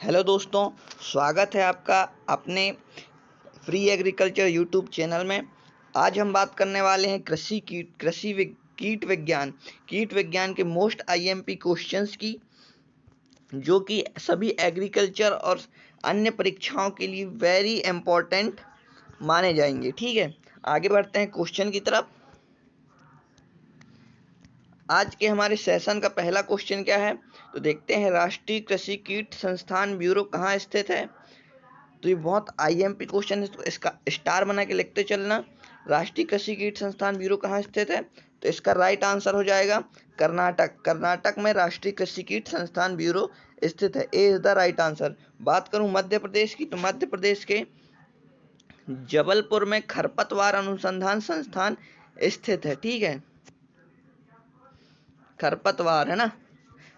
Hello दोस्तों, स्वागत है आपका अपने फ्री एग्रीकल्चर यूट्यूब चैनल में। आज हम बात करने वाले हैं कीट विज्ञान के मोस्ट आईएमपी क्वेश्चंस की, जो कि सभी एग्रीकल्चर और अन्य परीक्षाओं के लिए वेरी इंपॉर्टेंट माने जाएंगे। ठीक है, आगे बढ़ते हैं क्वेश्चन की तरफ। आज के हमारे सेशन का पहला क्वेश्चन क्या है, तो देखते हैं। राष्ट्रीय कृषि कीट संस्थान ब्यूरो कहाँ स्थित है? तो ये बहुत आईएमपी क्वेश्चन है, तो इसका स्टार बना के लिखते चलना। राष्ट्रीय कृषि कीट संस्थान ब्यूरो कहाँ स्थित है? तो इसका राइट आंसर हो जाएगा कर्नाटक। कर्नाटक में राष्ट्रीय कृषि कीट संस्थान ब्यूरो स्थित है। ए इज द राइट आंसर। बात करूं मध्य प्रदेश की, तो मध्य प्रदेश के जबलपुर में खरपतवार अनुसंधान संस्थान स्थित है। ठीक है, खरपतवार है ना,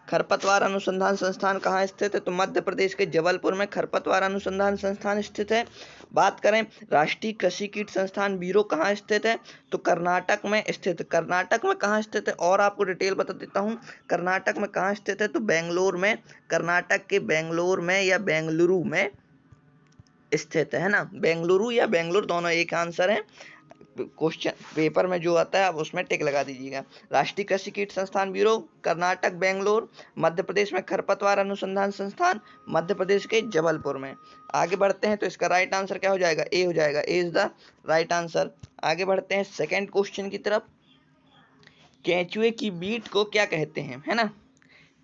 खरपतवार अनुसंधान संस्थान कहाँ स्थित है? तो मध्य प्रदेश के जबलपुर में खरपतवार अनुसंधान संस्थान स्थित है। बात करें राष्ट्रीय कृषि कीट संस्थान ब्यूरो कहाँ स्थित है, तो कर्नाटक में स्थित। कर्नाटक में कहाँ स्थित है और आपको डिटेल बता देता हूँ। कर्नाटक में कहाँ स्थित है, तो बेंगलोर में, कर्नाटक के बेंगलोर में या बेंगलुरु में स्थित है ना। बेंगलुरु या बेंगलुरु दोनों एक आंसर है। क्वेश्चन पेपर में जो आता है आप उसमें टिक लगा दीजिएगा। राष्ट्रीय कृषि कीट संस्थान ब्यूरो कर्नाटक बेंगलोर, मध्य प्रदेश में खरपतवार अनुसंधान संस्थान मध्य प्रदेश के जबलपुर में। आगे बढ़ते हैं, तो इसका राइट आंसर क्या हो जाएगा? ए हो जाएगा। ए इज द राइट आंसर। आगे बढ़ते हैं सेकेंड क्वेश्चन की तरफ। केंचुए की बीट को क्या कहते हैं, है ना।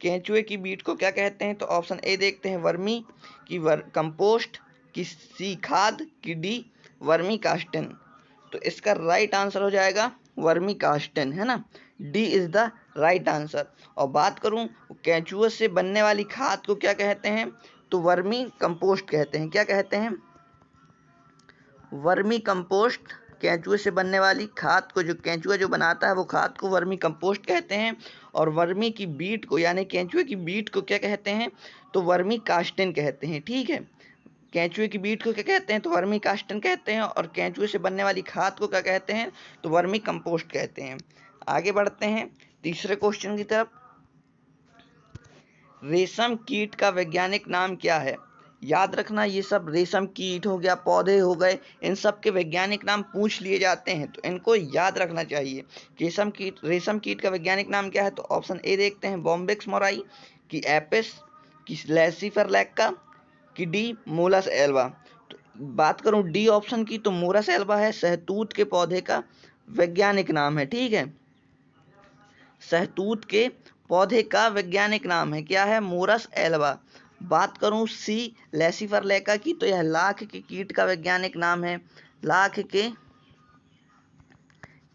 केंचुए की बीट को क्या कहते हैं? तो ऑप्शन ए देखते हैं, वर्मी की कंपोस्ट की, सी खाद की, डी वर्मी कास्टन। तो इसका राइट आंसर हो जाएगा वर्मी कास्टन, है ना। D is the right answer. और बात करूं केंचुए से बनने वाली खाद को क्या कहते हैं, तो वर्मी कंपोस्ट कहते हैं। क्या कहते हैं? Vermi compost. केंचुए से बनने वाली खाद को जो केंचुआ जो बनाता है वो खाद को वर्मी कंपोस्ट कहते हैं। और वर्मी की बीट को यानी केंचुए की बीट को क्या कहते हैं, तो वर्मी कास्टन कहते हैं। ठीक है, केंचुए की बीट को क्या कहते हैं, तो वर्मी कास्टन कहते हैं। और केंचुए से बनने वाली खाद को क्या कहते हैं, तो वर्मी कंपोस्ट कहते हैं। आगे बढ़ते हैं तीसरे क्वेश्चन की तरफ। रेशम कीट का वैज्ञानिक नाम क्या है? याद रखना, ये सब रेशम कीट हो गया, पौधे हो गए, इन सब के वैज्ञानिक नाम पूछ लिए जाते हैं, तो इनको याद रखना चाहिए। रेशम कीट का वैज्ञानिक नाम क्या है? तो ऑप्शन ए देखते हैं, बॉम्बिक्स मोराई, की एपिस, की लैसिफर लैक्का, की डी मोलस एल्वा। तो बात करूं डी ऑप्शन की, तो मोरस एल्वा है सहतूत के पौधे का वैज्ञानिक नाम है। ठीक है, सहतूत के पौधे का वैज्ञानिक नाम है, क्या है? मोरस एल्वा। बात करूं सी लैसिफर लैका की, तो यह लाख के कीट का वैज्ञानिक नाम है, लाख के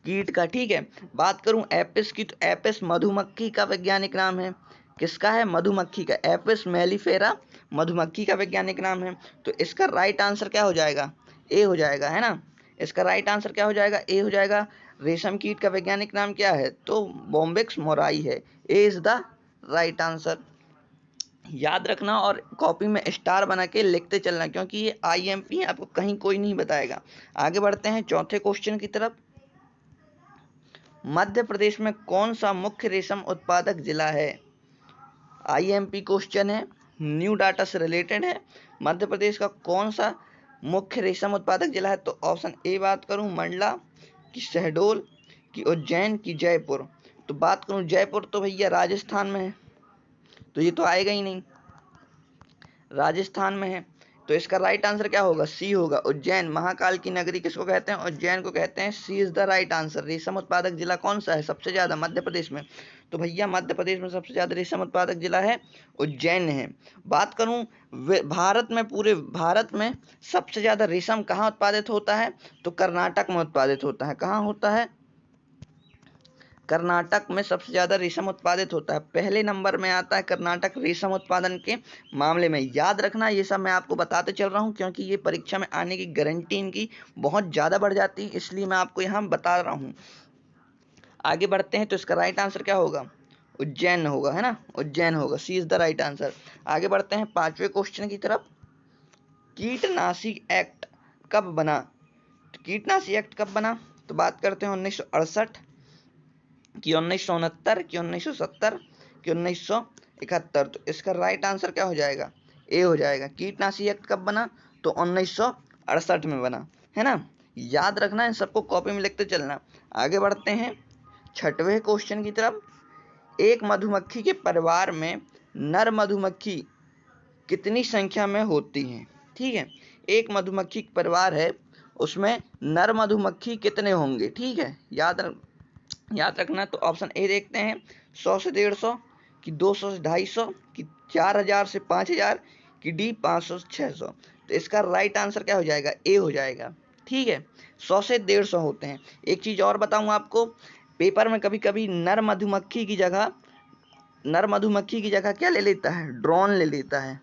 कीट का। ठीक है, बात करूं एपिस की, तो एपिस मधुमक्खी का वैज्ञानिक नाम है। किसका है? मधुमक्खी का। एपिस मेलिफेरा मधुमक्खी का वैज्ञानिक नाम है। तो इसका राइट आंसर क्या हो जाएगा? ए हो जाएगा, है ना। इसका राइट आंसर क्या हो जाएगा? ए हो जाएगा। रेशम कीट का वैज्ञानिक नाम क्या है? तो बॉम्बिक्स मोराई है। ए इज द राइट आंसर। याद रखना और कॉपी में स्टार बना के लिखते चलना, क्योंकि ये आईएमपी आपको कहीं कोई नहीं बताएगा। आगे बढ़ते हैं चौथे क्वेश्चन की तरफ। मध्य प्रदेश में कौन सा मुख्य रेशम उत्पादक जिला है? आईएमपी क्वेश्चन है, न्यू डाटा से रिलेटेड है। मध्य प्रदेश का कौन सा मुख्य रेशम उत्पादक जिला है? तो ऑप्शन ए बात करूं, मंडला की, शहडोल की, उज्जैन की, जयपुर। तो बात करूं जयपुर, तो भैया राजस्थान में है, तो ये तो आएगा ही नहीं, राजस्थान में है। तो इसका राइट आंसर क्या होगा? सी होगा। उज्जैन, महाकाल की नगरी किसको कहते हैं? उज्जैन को कहते हैं। सी इज द राइट आंसर। रेशम उत्पादक जिला कौन सा है सबसे ज्यादा मध्य प्रदेश में? तो भैया मध्य प्रदेश में सबसे ज्यादा रेशम उत्पादक जिला है उज्जैन है। बात करूं भारत में, पूरे भारत में सबसे ज्यादा रेशम कहाँ उत्पादित होता है? तो कर्नाटक में उत्पादित होता है। कहाँ होता है? कर्नाटक में सबसे ज़्यादा रेशम उत्पादित होता है। पहले नंबर में आता है कर्नाटक रेशम उत्पादन के मामले में। याद रखना, ये सब मैं आपको बताते चल रहा हूँ, क्योंकि ये परीक्षा में आने की गारंटी इनकी बहुत ज़्यादा बढ़ जाती है, इसलिए मैं आपको यहाँ बता रहा हूँ। आगे बढ़ते हैं, तो इसका राइट आंसर क्या होगा? उज्जैन होगा, है ना, उज्जैन होगा। सी इज द राइट आंसर। आगे बढ़ते हैं पांचवें क्वेश्चन की तरफ। कीटनाशी एक्ट कब बना? कीटनाशी एक्ट कब बना? तो बात करते हैं 1968 कि 1969 कि 1970 कि 1971। तो इसका राइट आंसर क्या हो जाएगा? ए हो जाएगा। कीटनाशी एक्ट कब बना? तो 1968 में बना, है ना। याद रखना, इन सबको कॉपी में लिखते चलना। आगे बढ़ते हैं 6वें क्वेश्चन की तरफ। एक मधुमक्खी के परिवार में नर मधुमक्खी कितनी संख्या में होती हैं? ठीक है, एक मधुमक्खी परिवार है, उसमें नर मधुमक्खी कितने होंगे? ठीक है, याद रखना। तो ऑप्शन ए देखते हैं, 100 से 150, कि 200 से 250, कि 4000 से 5000, कि डी 500 से 600। तो इसका राइट आंसर क्या हो जाएगा? ए हो जाएगा। ठीक है, 100 से 150 होते हैं। एक चीज़ और बताऊं आपको, पेपर में कभी कभी नर मधुमक्खी की जगह क्या ले लेता है? ड्रोन ले लेता है,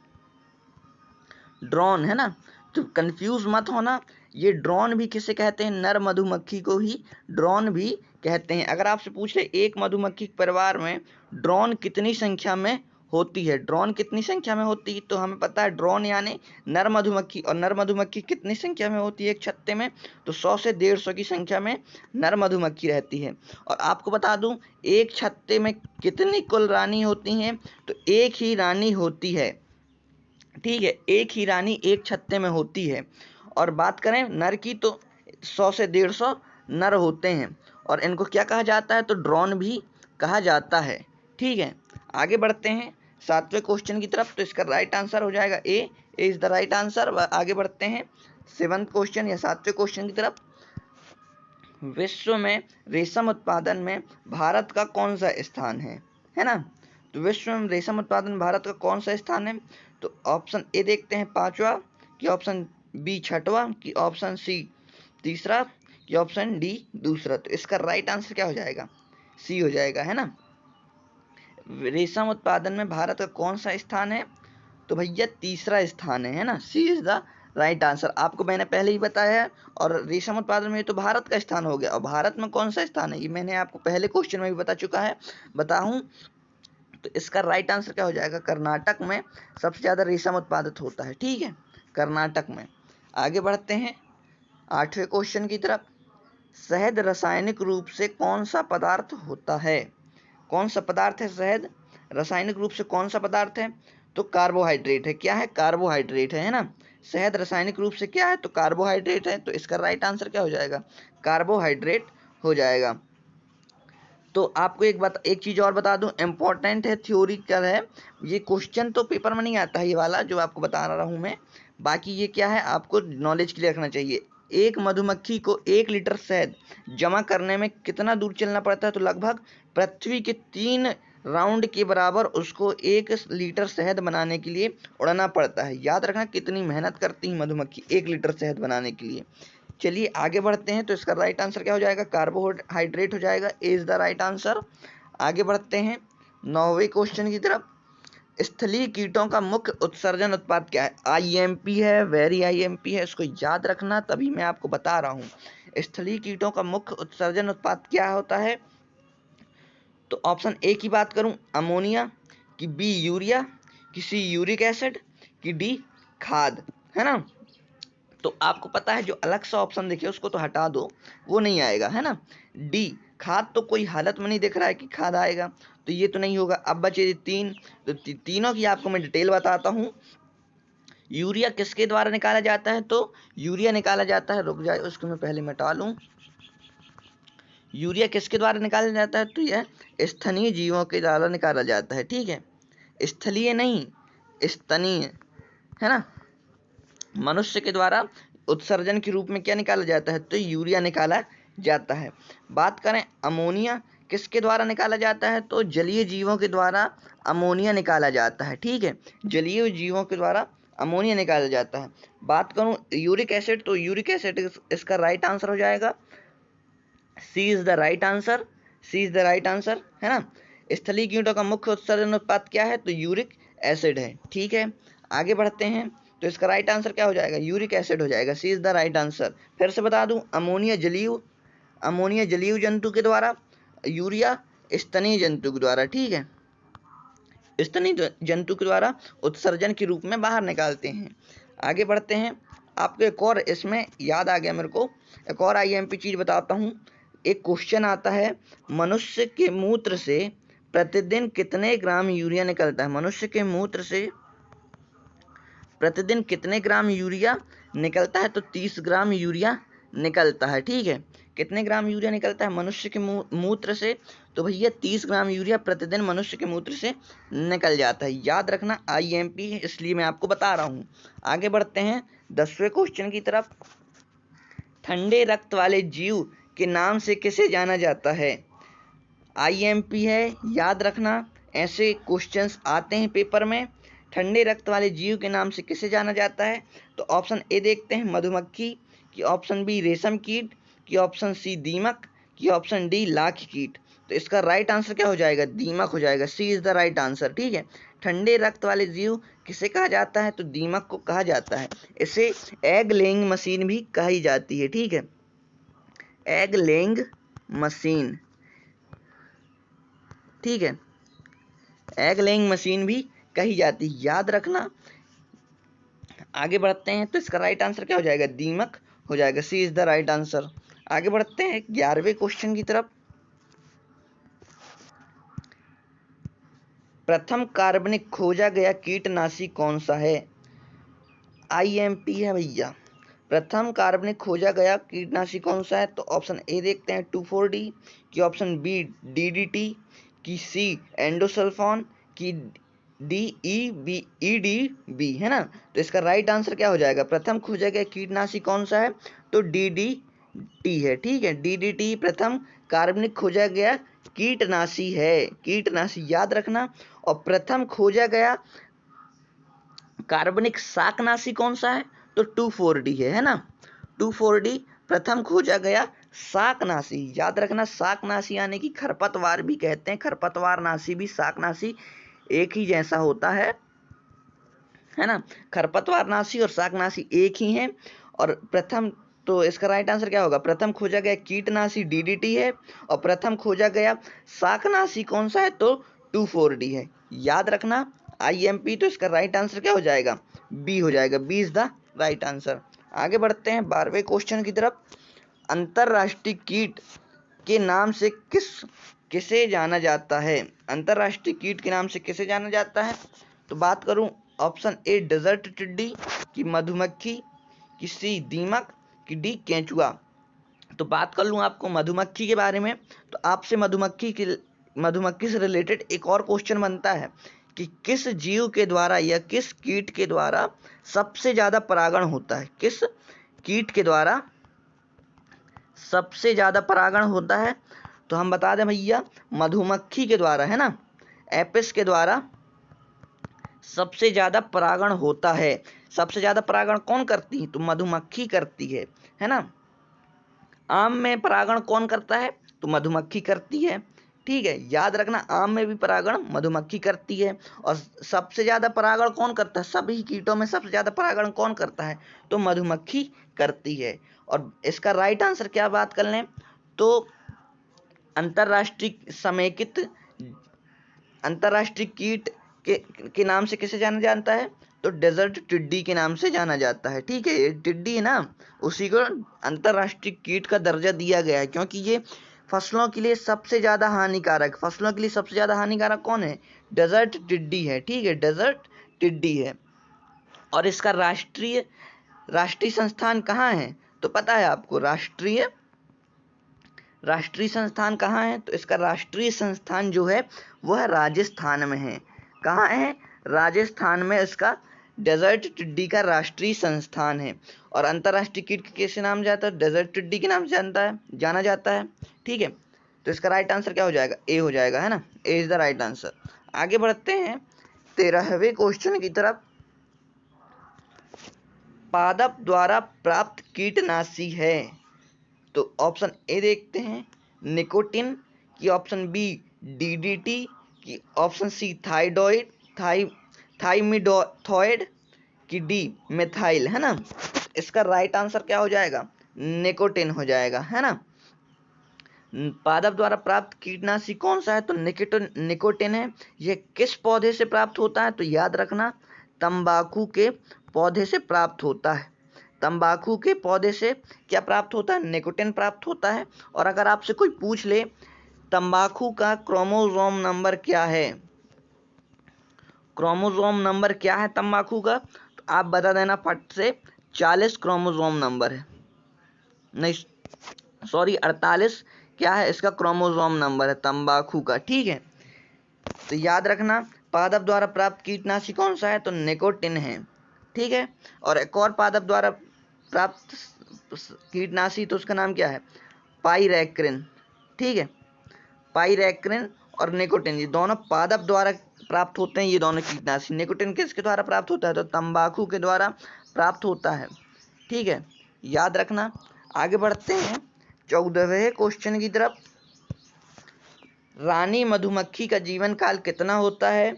ड्रोन, है ना। तो कंफ्यूज मत होना, ये ड्रोन भी किसे कहते हैं? नर मधुमक्खी को ही ड्रोन भी कहते हैं। अगर आपसे पूछे एक मधुमक्खी परिवार में ड्रोन कितनी संख्या में होती है, ड्रोन कितनी संख्या में होती है, तो हमें पता है ड्रोन यानी नर मधुमक्खी, और नर मधुमक्खी कितनी संख्या में होती है एक छत्ते में? तो 100 से 150 की संख्या में नर मधुमक्खी रहती है। और आपको बता दूं, एक छत्ते में कितनी कुल रानी होती हैं? तो एक ही रानी होती है। ठीक है, एक ही रानी एक छत्ते में होती है। और बात करें नर की, तो 100 से 150 नर होते हैं, और इनको क्या कहा जाता है? तो ड्रोन भी कहा जाता है। ठीक है, आगे बढ़ते हैं 7वें क्वेश्चन की तरफ। तो इसका राइट आंसर हो जाएगा ए इज द राइट आंसर। आगे बढ़ते हैं 7th क्वेश्चन या 7वें क्वेश्चन की तरफ। विश्व में रेशम उत्पादन में भारत का कौन सा स्थान है ना। तो विश्व में रेशम उत्पादन में भारत का कौन सा स्थान है? तो ऑप्शन ए देखते हैं 5वां, कि ऑप्शन बी 6वां, कि ऑप्शन सी 3रा, कि ऑप्शन डी 2रा। तो इसका राइट आंसर क्या हो जाएगा? सी हो जाएगा, है ना। रेशम उत्पादन में भारत का कौन सा स्थान है? तो भैया 3रा स्थान है ना। सी इज द राइट आंसर। आपको मैंने पहले ही बताया है, और रेशम उत्पादन में तो भारत का स्थान हो गया, और भारत में कौन सा स्थान है ये मैंने आपको पहले क्वेश्चन में भी बता चुका है। बताऊं तो इसका राइट आंसर क्या हो जाएगा? कर्नाटक में सबसे ज़्यादा रेशम उत्पादित होता है। ठीक है, कर्नाटक में। आगे बढ़ते हैं 8वें क्वेश्चन की तरफ। शहद रासायनिक रूप से कौन सा पदार्थ होता है? कौन सा पदार्थ है शहद? रासायनिक रूप से कौन सा पदार्थ है? तो कार्बोहाइड्रेट है। क्या है? कार्बोहाइड्रेट है ना। शहद रासायनिक रूप से क्या है? तो कार्बोहाइड्रेट है। तो इसका राइट आंसर क्या हो जाएगा? कार्बोहाइड्रेट हो जाएगा। तो आपको एक चीज़ और बता दूं, इम्पोर्टेंट है, थ्योरिटिकल है, ये क्वेश्चन तो पेपर में नहीं आता है, ये वाला जो आपको बता रहा हूँ मैं। बाकी ये क्या है, आपको नॉलेज के लिए रखना चाहिए। एक मधुमक्खी को 1 लीटर शहद जमा करने में कितना दूर चलना पड़ता है? तो लगभग पृथ्वी के 3 राउंड के बराबर उसको 1 लीटर शहद बनाने के लिए उड़ना पड़ता है। याद रखना कितनी मेहनत करती है मधुमक्खी 1 लीटर शहद बनाने के लिए। चलिए आगे बढ़ते हैं। तो इसका राइट आंसर क्या हो जाएगा? कार्बोहाइड्रेट हो जाएगा। ए इज द राइट आंसर। आगे बढ़ते हैं 9वें क्वेश्चन की तरफ। स्थलीय कीटों का मुख्य उत्सर्जन उत्पाद क्या है? आईएमपी है, वेरी आईएमपी है, इसको याद रखना, तभी मैं आपको बता रहा हूँ। स्थलीय कीटों का मुख्य उत्सर्जन उत्पाद क्या होता है? तो ऑप्शन ए की बात करूं, अमोनिया, कि बी यूरिया, कि सी यूरिक एसिड, कि डी खाद, है ना। तो आपको पता है जो अलग सा ऑप्शन दिखे उसको तो हटा दो, वो नहीं आएगा, है ना। डी खाद तो कोई हालत में नहीं दिख रहा है कि खाद आएगा, तो ये तो नहीं होगा। अब बचे 3, तो तीनों की आपको मैं डिटेल बताता हूँ। यूरिया किसके द्वारा निकाला जाता है? तो यूरिया निकाला जाता है, रुक जाए उसको मैं पहले मिटा लूँ। यूरिया किसके द्वारा निकाला जाता है? तो यह स्तनीय जीवों के द्वारा निकाला जाता है। ठीक है, स्थलीय नहीं, स्तनीय, है ना। मनुष्य के द्वारा उत्सर्जन के रूप में क्या निकाला जाता है? तो यूरिया निकाला जाता है। बात करें अमोनिया किसके द्वारा निकाला जाता है? तो जलीय जीवों के द्वारा अमोनिया निकाला जाता है। ठीक है, जलीय जीवों के द्वारा अमोनिया निकाला जाता है। बात करूं यूरिक एसिड, तो यूरिक एसिड इसका राइट आंसर हो जाएगा। C is the right answer. C is the right answer, है ना। स्थलीय कीटों का मुख्य उत्सर्जन उत्पाद क्या है? तो यूरिक एसिड है। ठीक है, आगे बढ़ते हैं। तो इसका राइट आंसर क्या हो जाएगा? यूरिक एसिड हो जाएगा। C is the right answer. फिर से बता दूं, अमोनिया जलीय जंतु के द्वारा, यूरिया स्तनीय जंतु के द्वारा। ठीक है, स्तनीय जंतु के द्वारा उत्सर्जन के रूप में बाहर निकालते हैं। आगे बढ़ते हैं। आपको एक और इसमें याद आ गया मेरे को, एक और आईएमपी चीज बताता हूँ। एक क्वेश्चन आता है, मनुष्य के मूत्र से प्रतिदिन कितने ग्राम यूरिया निकलता है? मनुष्य के मूत्र से प्रतिदिन कितने ग्राम यूरिया निकलता है? तो 30 ग्राम यूरिया निकलता है। ठीक है, कितने ग्राम यूरिया निकलता है मनुष्य के मूत्र से? तो भैया 30 ग्राम यूरिया प्रतिदिन मनुष्य के मूत्र से निकल जाता है। याद रखना IMP है, इसलिए मैं आपको बता रहा हूँ। आगे बढ़ते हैं 10वें क्वेश्चन की तरफ। ठंडे रक्त वाले जीव के नाम से किसे जाना जाता है? IMP है, याद रखना, ऐसे क्वेश्चंस आते हैं पेपर में। ठंडे रक्त वाले जीव के नाम से किसे जाना जाता है? तो ऑप्शन ए देखते हैं, मधुमक्खी, कि ऑप्शन बी रेशम कीट, कि ऑप्शन सी दीमक, कि ऑप्शन डी लाख कीट। तो इसका राइट आंसर क्या हो जाएगा? दीमक हो जाएगा। C is the right answer. ठीक है, ठंडे रक्त वाले जीव किसे कहा जाता है? तो दीमक को कहा जाता है। इसे एग लेइंग मशीन भी कही जाती है। ठीक है, एग लेइंग मशीन। ठीक है, एग लेइंग मशीन भी कही जाती है, याद रखना। आगे बढ़ते हैं, तो इसका राइट आंसर क्या हो जाएगा? दीमक हो जाएगा। C is the right answer. आगे बढ़ते हैं 11वें क्वेश्चन की तरफ। प्रथम कार्बनिक खोजा गया कीटनाशी कौन सा है? IMP है भैया। प्रथम कार्बनिक खोजा गया कीटनाशी कौन सा है? तो ऑप्शन ए देखते हैं 2,4-D, कि ऑप्शन बी DDT, कि सी एंडोसल्फान, कि EDB है ना। तो इसका राइट आंसर क्या हो जाएगा? प्रथम खोजा गया कीटनाशी कौन सा है? तो DDT है। ठीक है, DDT प्रथम कार्बनिक खोजा गया कीटनाशी है। कीटनाशी याद रखना। और प्रथम खोजा गया कार्बनिक शाकनाशी कौन सा है? तो 2,4-D है ना। 2,4-D प्रथम खोजा गया शाकनाशी, याद रखना। शाकनाशी यानी कि खरपतवार भी कहते हैं, खरपतवार नाशी भी शाकनाशी एक ही जैसा होता है ना। खरपतवार नाशी और शाकनाशी एक ही हैं। और प्रथम, तो इसका राइट आंसर क्या होगा? प्रथम खोजा गया कीटनाशी DDT है, और प्रथम खोजा गया शाकनाशी कौन सा है? तो 2,4-D है, याद रखना। IMP, तो इसका राइट आंसर क्या हो जाएगा? बी हो जाएगा। B is the right answer. आगे बढ़ते हैं 12वें क्वेश्चन की तरफ। अंतरराष्ट्रीय कीट के नाम से किसे जाना जाता है? अंतरराष्ट्रीय कीट के नाम से किसे जाना जाता है? तो बात करूं, ऑप्शन ए डेजर्ट टिड्डी, की मधुमक्खी, की सी दीमक, की डी केंचुआ। तो बात कर लूं आपको मधुमक्खी के बारे में, तो आपसे मधुमक्खी से रिलेटेड एक और क्वेश्चन बनता है कि किस जीव के द्वारा या किस कीट के द्वारा सबसे ज्यादा परागण होता है? किस कीट के द्वारा सबसे ज्यादा परागण होता है? तो हम बता दें भैया, मधुमक्खी के द्वारा है ना। एपिस के द्वारा सबसे ज्यादा परागण होता है। सबसे ज्यादा परागण कौन करती है? तो मधुमक्खी करती है ना। आम में परागण कौन करता है? तो मधुमक्खी करती है। ठीक है, याद रखना, आम में भी परागण मधुमक्खी करती है। और सबसे ज्यादा परागण कौन करता है? सभी कीटों में सबसे ज्यादा परागण कौन करता है? तो मधुमक्खी करती है। और इसका राइट आंसर क्या बात कर लें, तो अंतरराष्ट्रीय समेकित अंतरराष्ट्रीय कीट के नाम से किसे जाना जाता है? तो डेजर्ट टिड्डी के नाम से जाना जाता है। ठीक है, ये टिड्डी है ना, उसी को अंतरराष्ट्रीय कीट का दर्जा दिया गया है, क्योंकि ये फसलों के लिए सबसे ज्यादा हानिकारक, फसलों के लिए सबसे ज्यादा हानिकारक कौन है? डेजर्ट टिड्डी है। ठीक है, डेजर्ट टिड्डी है। और इसका राष्ट्रीय संस्थान कहाँ है? तो पता है आपको, राष्ट्रीय संस्थान कहाँ है? तो इसका राष्ट्रीय संस्थान जो है वह राजस्थान में है। कहाँ है? राजस्थान में इसका डेजर्ट टिड्डी का राष्ट्रीय संस्थान है। और अंतरराष्ट्रीय कीट के कैसे नाम जाता है? डेजर्ट टिड्डी के नाम से जाना जाता है। ठीक है, तो इसका राइट आंसर क्या हो जाएगा? ए हो जाएगा, है ना। ए इज द राइट आंसर। आगे बढ़ते हैं 13वें क्वेश्चन की तरफ। पादप द्वारा प्राप्त कीटनाशी है। तो ऑप्शन ए देखते हैं, निकोटिन, की ऑप्शन बी DDT, की ऑप्शन सी थाइमिडोथॉइड, की डी मिथाइल, है ना। इसका राइट आंसर क्या हो जाएगा? निकोटिन हो जाएगा, है ना। पादप द्वारा प्राप्त कीटनाशी कौन सा है? तो निकोटिन है। यह किस पौधे से प्राप्त होता है? तो याद रखना, तंबाकू के पौधे से प्राप्त होता है। तंबाकू के पौधे से क्या प्राप्त होता है? निकोटिन प्राप्त होता है। और अगर आपसे कोई पूछ ले तंबाकू का क्रोमोसोम नंबर क्या है, क्रोमोसोम नंबर क्या है तंबाकू का, तो आप बता देना फट से 40 क्रोमोसोम नंबर है, नहीं सॉरी 48 क्या है इसका क्रोमोसोम नंबर है तंबाकू का। ठीक है, तो याद रखना पादप द्वारा प्राप्त कीटनाशी कौन सा है, तो निकोटिन है। ठीक है, और एक और पादप द्वारा प्राप्त कीटनाशी, तो उसका नाम क्या है, पाइरेक्रिन। ठीक है, पाइरेक्रिन और निकोटिन ये दोनों पादप द्वारा प्राप्त होते हैं, ये दोनों कीटनाशी। निकोटिन किसके द्वारा प्राप्त होता है, तो तंबाकू के द्वारा प्राप्त होता है। ठीक है, याद रखना। आगे बढ़ते हैं 14वें क्वेश्चन की तरफ। रानी मधुमक्खी का जीवन काल कितना होता है।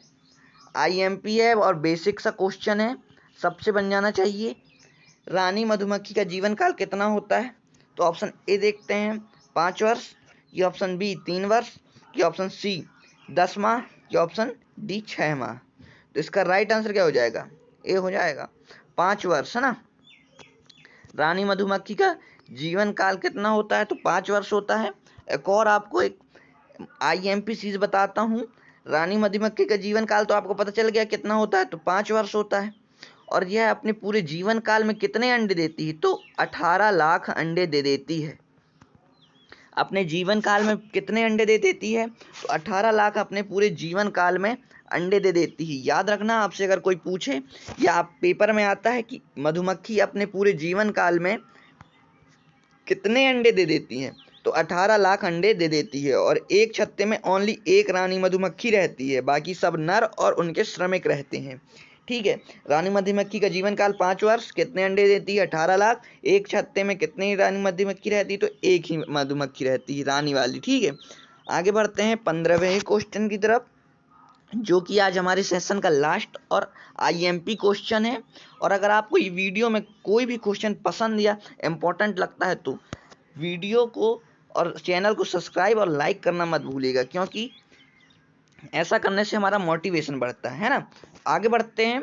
आईएमपी है और बेसिक सा क्वेश्चन है, सबसे बन जाना चाहिए। रानी मधुमक्खी का जीवन काल कितना होता है, तो ऑप्शन ए देखते हैं 5 वर्ष, ये ऑप्शन बी 3 वर्ष, ये ऑप्शन सी 10 माह, ये ऑप्शन डी 6 माह। तो इसका राइट आंसर क्या हो जाएगा, ए हो जाएगा, 5 वर्ष है ना। रानी मधुमक्खी का जीवन काल कितना होता है, तो 5 वर्ष होता है। एक और आपको एक आईएमपी चीज बताता हूँ। रानी मधुमक्खी का जीवन काल तो आपको पता चल गया कितना होता है, तो 5 वर्ष होता है। और यह अपने पूरे जीवन काल में कितने अंडे देती है, तो 18 लाख अंडे दे देती है। अपने जीवन काल में कितने अंडे दे देती है, तो 18 लाख अपने पूरे जीवन काल में अंडे दे देती है। याद रखना, आपसे अगर कोई पूछे या आप पेपर में आता है कि मधुमक्खी अपने पूरे जीवन काल में कितने अंडे दे देती हैं, तो 18 लाख अंडे दे देती है। और एक छत्ते में ओनली एक रानी मधुमक्खी रहती है, बाकी सब नर और उनके श्रमिक रहते हैं। ठीक है, रानी मधुमक्खी का जीवन काल 5 वर्ष, कितने अंडे देती है, 18 लाख। एक छत्ते में कितनी रानी मधुमक्खी रहती है, तो एक ही मधुमक्खी रहती है, रानी वाली। ठीक है, आगे बढ़ते हैं 15वें क्वेश्चन की तरफ, जो कि आज हमारे सेशन का लास्ट और आईएमपी क्वेश्चन है। और अगर आपको ये वीडियो में कोई भी क्वेश्चन पसंद या इम्पोर्टेंट लगता है, तो वीडियो को और चैनल को सब्सक्राइब और लाइक करना मत भूलिएगा, क्योंकि ऐसा करने से हमारा मोटिवेशन बढ़ता है ना। आगे बढ़ते हैं,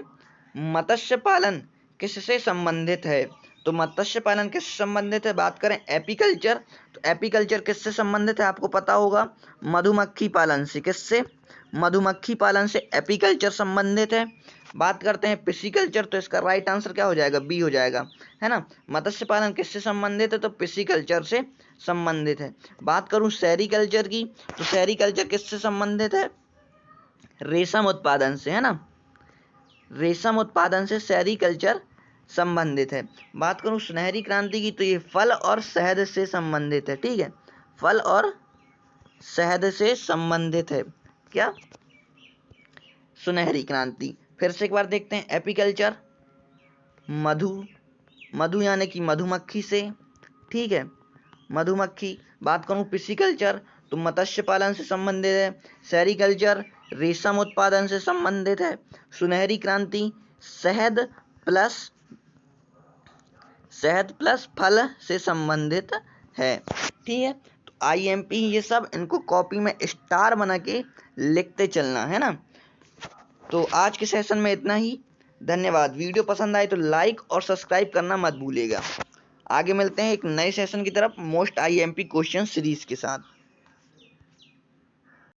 मत्स्य पालन किससे संबंधित है, तो मत्स्य पालन किससे संबंधित है। बात करें एपीकल्चर, तो एपीकल्चर किससे संबंधित है, आपको पता होगा, मधुमक्खी पालन से। किससे, मधुमक्खी पालन से एपीकल्चर संबंधित है। बात करते हैं पिसीकल्चर, तो इसका राइट आंसर क्या हो जाएगा, बी हो जाएगा, है ना। मत्स्य पालन किससे संबंधित है, तो पिसीकल्चर से संबंधित है। बात करूं सेरीकल्चर की, तो सेरीकल्चर किससे संबंधित है, रेशम उत्पादन से, है ना। रेशम उत्पादन से सेरीकल्चर संबंधित है। बात करूं सुनहरी क्रांति की, तो ये फल और शहद से संबंधित है। ठीक है, फल और शहद से संबंधित है क्या, सुनहरी क्रांति। फिर से एक बार देखते हैं, एपीकल्चर मधु यानी कि मधुमक्खी से। ठीक है, मधुमक्खी। बात करूं पिसीकल्चर, तो मत्स्य पालन से संबंधित है। सेरीकल्चर रेशम उत्पादन से संबंधित है। सुनहरी क्रांति शहद प्लस फल से संबंधित है। ठीक है, तो आईएमपी ये सब इनको कॉपी में स्टार बना के लिखते चलना, है ना। तो आज के सेशन में इतना ही, धन्यवाद। वीडियो पसंद आए तो लाइक और सब्सक्राइब करना मत भूलिएगा। आगे मिलते हैं एक नए सेशन की तरफ, मोस्ट आईएमपी क्वेश्चन सीरीज के साथ।